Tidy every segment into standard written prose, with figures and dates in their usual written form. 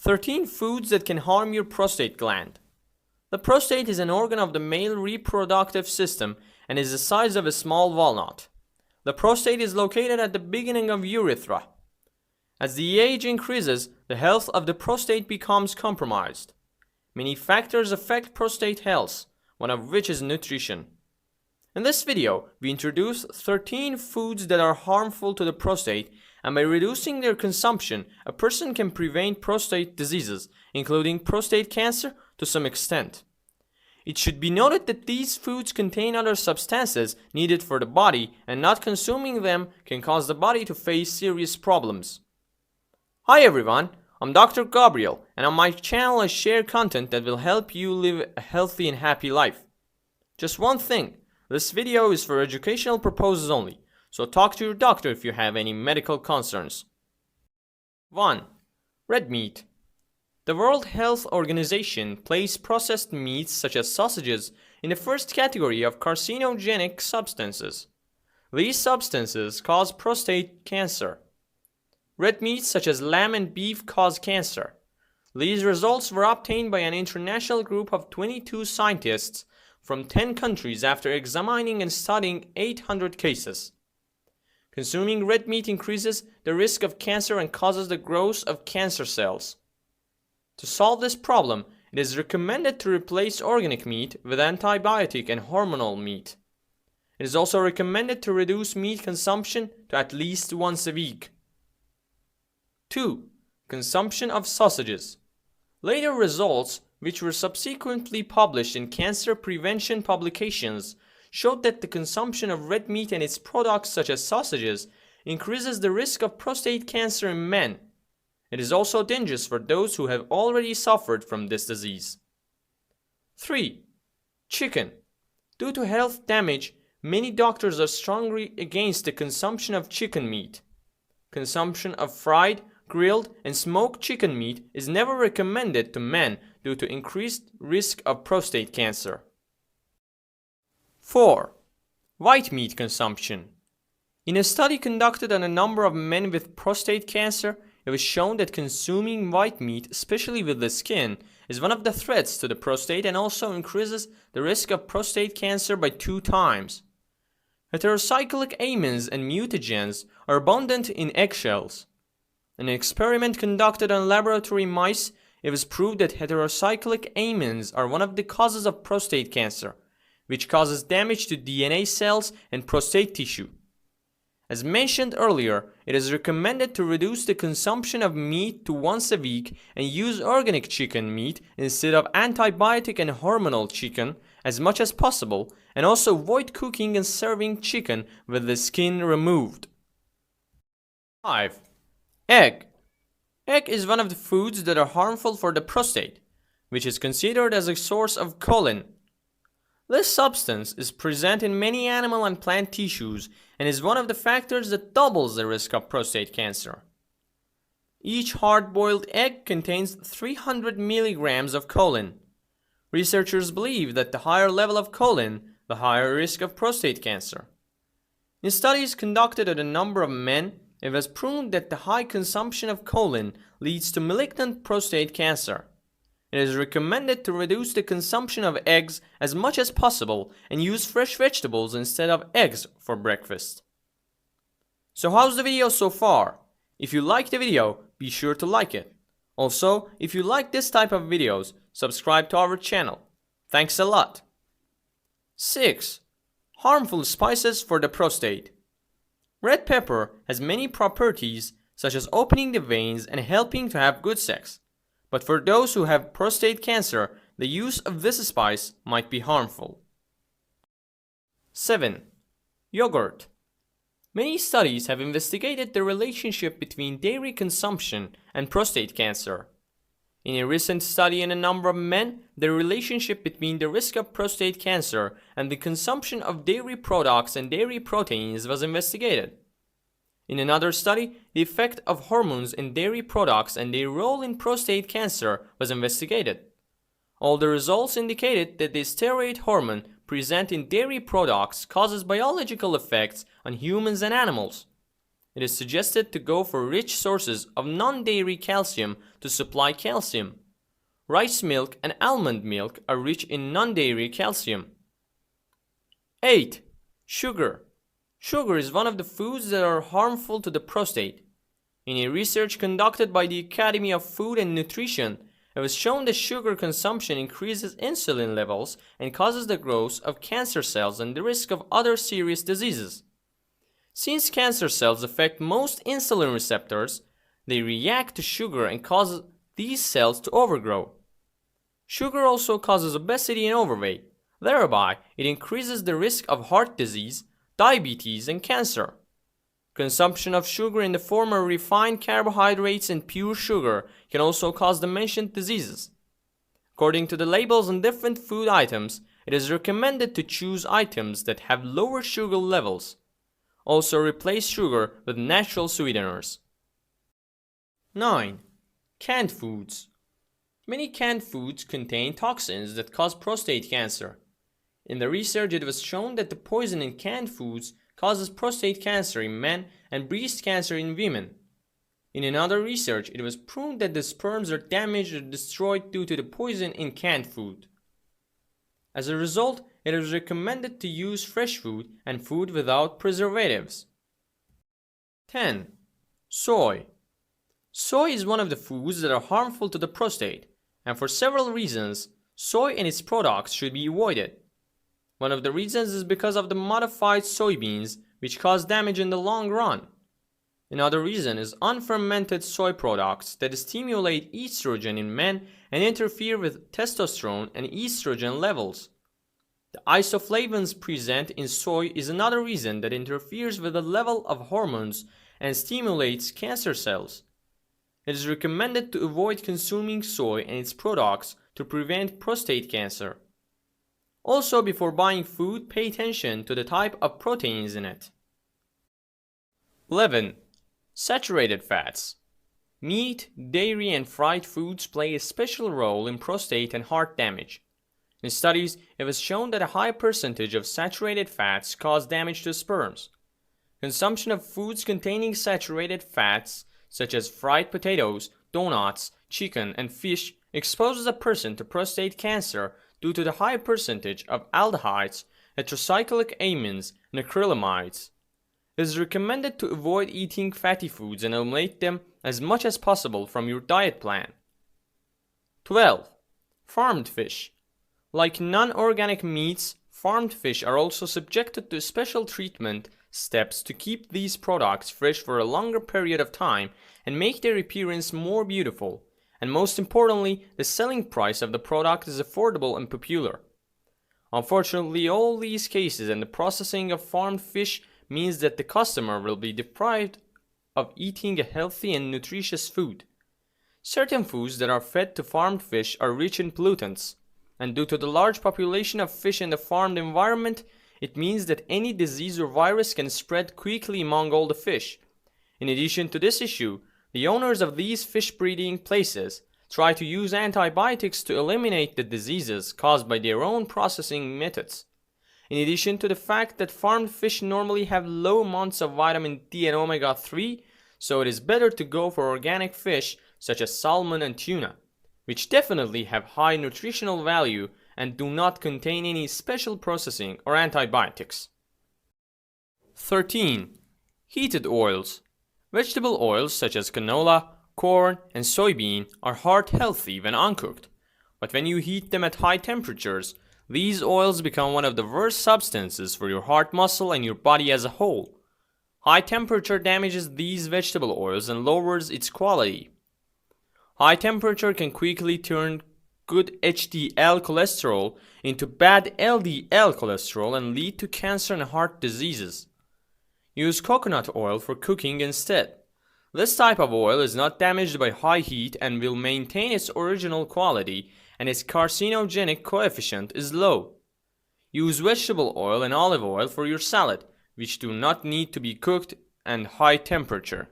13 foods that can harm your prostate gland. The prostate is an organ of the male reproductive system and is the size of a small walnut. The prostate is located at the beginning of urethra. As the age increases, the health of the prostate becomes compromised. Many factors affect prostate health, one of which is nutrition. In this video, we introduce 13 foods that are harmful to the prostate, and by reducing their consumption, a person can prevent prostate diseases, including prostate cancer, to some extent. It should be noted that these foods contain other substances needed for the body, and not consuming them can cause the body to face serious problems. Hi everyone, I'm Dr. Gabriel, and on my channel I share content that will help you live a healthy and happy life. Just one thing, this video is for educational purposes only, so talk to your doctor if you have any medical concerns. 1. Red meat. The World Health Organization placed processed meats such as sausages in the first category of carcinogenic substances. These substances cause prostate cancer. Red meats such as lamb and beef cause cancer. These results were obtained by an international group of 22 scientists from 10 countries after examining and studying 800 cases. Consuming red meat increases the risk of cancer and causes the growth of cancer cells. To solve this problem, it is recommended to replace organic meat with antibiotic and hormonal meat. It is also recommended to reduce meat consumption to at least once a week. 2. Consumption of sausages. Later results, which were subsequently published in cancer prevention publications, showed that the consumption of red meat and its products such as sausages increases the risk of prostate cancer in men. It is also dangerous for those who have already suffered from this disease. 3. Chicken. Due to health damage, many doctors are strongly against the consumption of chicken meat. Consumption of fried, grilled, and smoked chicken meat is never recommended to men due to increased risk of prostate cancer. 4. White meat consumption. In a study conducted on a number of men with prostate cancer, it was shown that consuming white meat, especially with the skin, is one of the threats to the prostate and also increases the risk of prostate cancer by 2 times. Heterocyclic amines and mutagens are abundant in eggshells. In an experiment conducted on laboratory mice, it was proved that heterocyclic amines are one of the causes of prostate cancer, which causes damage to DNA cells and prostate tissue. As mentioned earlier, it is recommended to reduce the consumption of meat to once a week and use organic chicken meat instead of antibiotic and hormonal chicken as much as possible, and also avoid cooking and serving chicken with the skin removed. 5. Egg. Egg is one of the foods that are harmful for the prostate, which is considered as a source of choline. This substance is present in many animal and plant tissues and is one of the factors that doubles the risk of prostate cancer. Each hard-boiled egg contains 300 milligrams of choline. Researchers believe that the higher level of choline, the higher risk of prostate cancer. In studies conducted on a number of men, it was proven that the high consumption of choline leads to malignant prostate cancer. It is recommended to reduce the consumption of eggs as much as possible and use fresh vegetables instead of eggs for breakfast. So how's the video so far? If you liked the video, be sure to like it. Also, if you like this type of videos, subscribe to our channel. Thanks a lot. 6. Harmful spices for the prostate. Red pepper has many properties such as opening the veins and helping to have good sex. But for those who have prostate cancer, the use of this spice might be harmful. 7. Yogurt. Many studies have investigated the relationship between dairy consumption and prostate cancer. In a recent study in a number of men, the relationship between the risk of prostate cancer and the consumption of dairy products and dairy proteins was investigated. In another study, the effect of hormones in dairy products and their role in prostate cancer was investigated. All the results indicated that the steroid hormone present in dairy products causes biological effects on humans and animals. It is suggested to go for rich sources of non-dairy calcium to supply calcium. Rice milk and almond milk are rich in non-dairy calcium. 8. Sugar. Sugar is one of the foods that are harmful to the prostate. In a research conducted by the Academy of Food and Nutrition, it was shown that sugar consumption increases insulin levels and causes the growth of cancer cells and the risk of other serious diseases. Since cancer cells affect most insulin receptors, they react to sugar and cause these cells to overgrow. Sugar also causes obesity and overweight. Thereby, it increases the risk of heart disease, diabetes, and cancer. Consumption of sugar in the form of refined carbohydrates and pure sugar can also cause the mentioned diseases. According to the labels on different food items, it is recommended to choose items that have lower sugar levels. Also replace sugar with natural sweeteners. 9. Canned foods. Many canned foods contain toxins that cause prostate cancer. In the research, it was shown that the poison in canned foods causes prostate cancer in men and breast cancer in women. In another research, it was proven that the sperms are damaged or destroyed due to the poison in canned food. As a result, it is recommended to use fresh food and food without preservatives. 10. Soy. Soy is one of the foods that are harmful to the prostate, and for several reasons, soy and its products should be avoided. One of the reasons is because of the modified soybeans, which cause damage in the long run. Another reason is unfermented soy products that stimulate estrogen in men and interfere with testosterone and estrogen levels. The isoflavones present in soy is another reason that interferes with the level of hormones and stimulates cancer cells. It is recommended to avoid consuming soy and its products to prevent prostate cancer. Also, before buying food, pay attention to the type of proteins in it. 11. Saturated fats. Meat, dairy, and fried foods play a special role in prostate and heart damage. In studies, it was shown that a high percentage of saturated fats cause damage to sperms. Consumption of foods containing saturated fats, such as fried potatoes, donuts, chicken, and fish, exposes a person to prostate cancer due to the high percentage of aldehydes, heterocyclic amines, and acrylamides. It is recommended to avoid eating fatty foods and eliminate them as much as possible from your diet plan. 12. Farmed fish. Like non-organic meats, farmed fish are also subjected to special treatment steps to keep these products fresh for a longer period of time and make their appearance more beautiful. And most importantly, the selling price of the product is affordable and popular. Unfortunately, all these cases and the processing of farmed fish means that the customer will be deprived of eating a healthy and nutritious food. Certain foods that are fed to farmed fish are rich in pollutants, and due to the large population of fish in the farmed environment, it means that any disease or virus can spread quickly among all the fish. In addition to this issue, the owners of these fish breeding places try to use antibiotics to eliminate the diseases caused by their own processing methods. In addition to the fact that farmed fish normally have low amounts of vitamin D and omega-3, so it is better to go for organic fish such as salmon and tuna, which definitely have high nutritional value and do not contain any special processing or antibiotics. 13. Heated oils. Vegetable oils such as canola, corn, and soybean are heart healthy when uncooked, but when you heat them at high temperatures, these oils become one of the worst substances for your heart muscle and your body as a whole. High temperature damages these vegetable oils and lowers its quality. High temperature can quickly turn good HDL cholesterol into bad LDL cholesterol and lead to cancer and heart diseases. Use coconut oil for cooking instead. This type of oil is not damaged by high heat and will maintain its original quality, and its carcinogenic coefficient is low. Use vegetable oil and olive oil for your salad, which do not need to be cooked at high temperature.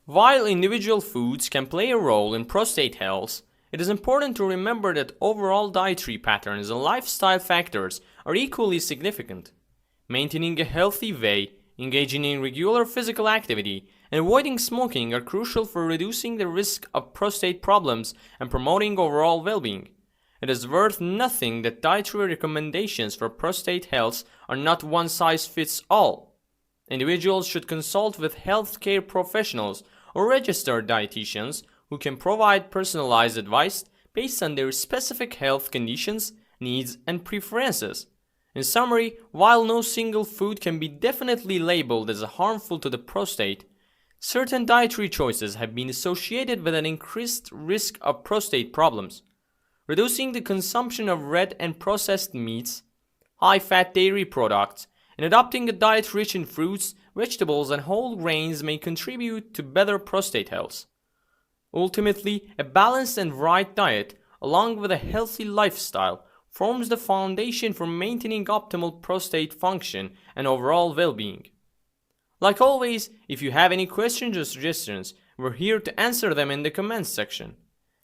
While individual foods can play a role in prostate health, it is important to remember that overall dietary patterns and lifestyle factors are equally significant. Maintaining a healthy weight engaging in regular physical activity, and avoiding smoking are crucial for reducing the risk of prostate problems and promoting overall well-being. It is worth noting that dietary recommendations for prostate health are not one-size-fits-all. Individuals should consult with healthcare professionals or registered dietitians who can provide personalized advice based on their specific health conditions, needs, and preferences. In summary, while no single food can be definitely labeled as harmful to the prostate, certain dietary choices have been associated with an increased risk of prostate problems. Reducing the consumption of red and processed meats, high-fat dairy products, and adopting a diet rich in fruits, vegetables, and whole grains may contribute to better prostate health. Ultimately, a balanced and right diet, along with a healthy lifestyle, forms the foundation for maintaining optimal prostate function and overall well-being. Like always, if you have any questions or suggestions, we're here to answer them in the comments section.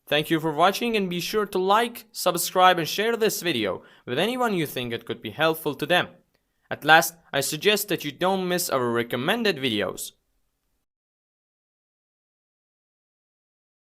Thank you for watching, and be sure to like, subscribe, and share this video with anyone you think it could be helpful to them. At last, I suggest that you don't miss our recommended videos.